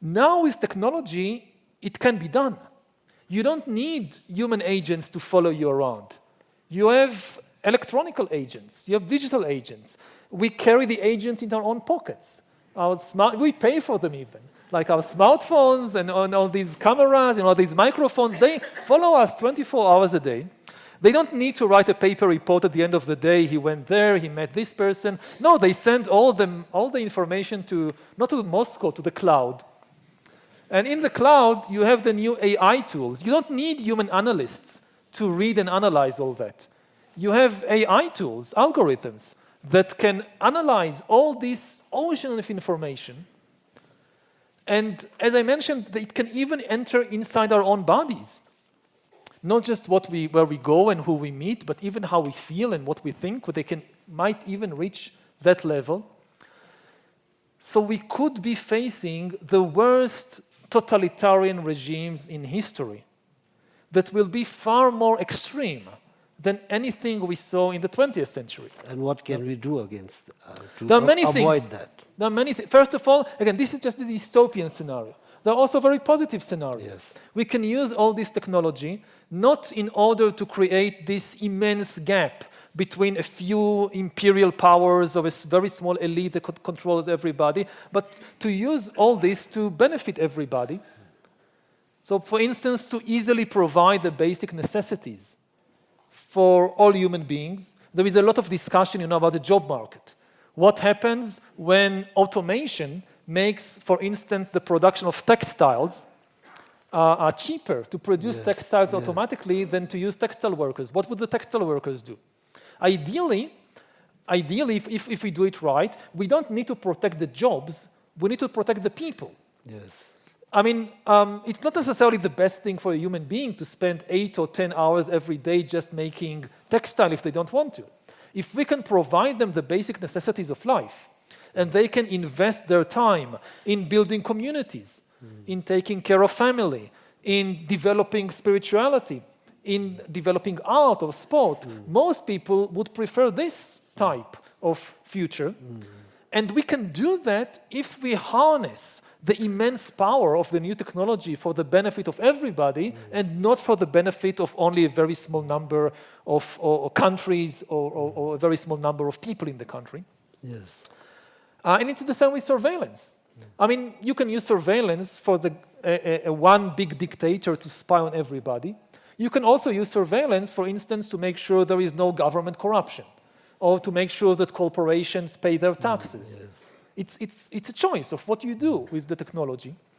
Now with technology, it can be done. You don't need human agents to follow you around. You have electronical agents, you have digital agents. We carry the agents in our own pockets. We pay for them even. Like our smartphones and all these cameras and all these microphones, they follow us 24 hours a day. They don't need to write a paper report at the end of the day. He went there, he met this person. No, they send all the information not to Moscow, to the cloud. And in the cloud, you have the new AI tools. You don't need human analysts to read and analyze all that. You have AI tools, algorithms, that can analyze all this ocean of information. And as I mentioned, it can even enter inside our own bodies. Not just where we go and who we meet, but even how we feel and what we think. Might even reach that level. So we could be facing the worst totalitarian regimes in history that will be far more extreme than anything we saw in the 20th century. And what can we do against to there are many avoid things. that? There are many things. First of all, again, this is just the dystopian scenario. There are also very positive scenarios. Yes. We can use all this technology not in order to create this immense gap between a few imperial powers of a very small elite that controls everybody, but to use all this to benefit everybody. So, for instance, to easily provide the basic necessities for all human beings. There is a lot of discussion, about the job market. What happens when automation makes, for instance, the production of textiles cheaper to produce textiles automatically than to use textile workers? What would the textile workers do? Ideally, if we do it right, we don't need to protect the jobs, we need to protect the people. Yes. I mean, it's not necessarily the best thing for a human being to spend 8 or 10 hours every day just making textile if they don't want to. If we can provide them the basic necessities of life, and they can invest their time in building communities, in taking care of family, in developing spirituality, in developing art or sport, most people would prefer this type of future. And we can do that if we harness the immense power of the new technology for the benefit of everybody and not for the benefit of only a very small number of countries or a very small number of people in the country. Yes. And it's the same with surveillance. I mean, you can use surveillance for one big dictator to spy on everybody. You can also use surveillance, for instance, to make sure there is no government corruption or to make sure that corporations pay their taxes. Yes. It's a choice of what you do with the technology.